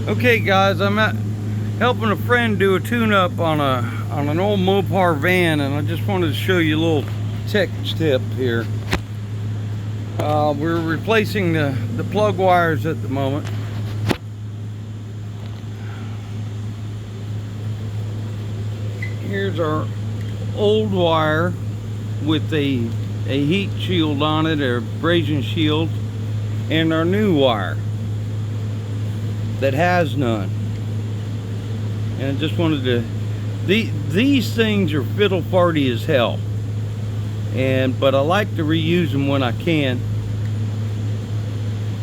Okay guys, I'm helping a friend do a tune-up on an old Mopar van, and I just wanted to show you a little tech tip here. We're replacing the plug wires at the moment. Here's our old wire with a heat shield on it, or abrasion shield, and our new wire that has none. And I just wanted to, these things are fiddle farty as hell, but I like to reuse them when I can.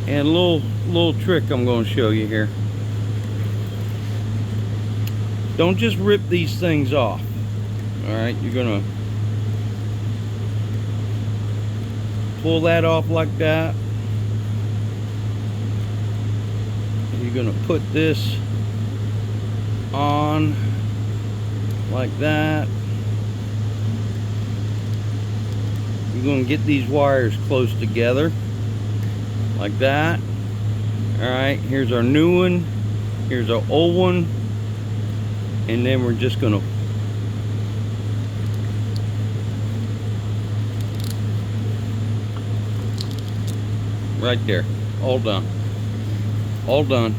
And a little trick I'm going to show you here. Don't just rip these things off. All right, you're gonna pull that off like that. You're gonna put this on like that. You're gonna get these wires close together like that. All right, here's our new one, here's our old one, and then we're just gonna right there, all done. All done.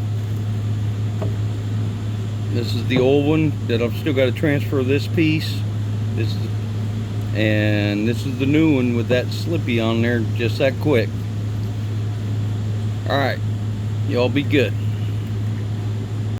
This is the old one that I've still got to transfer this piece. And this is the new one with that slippy on there, just that quick. All right, y'all be good.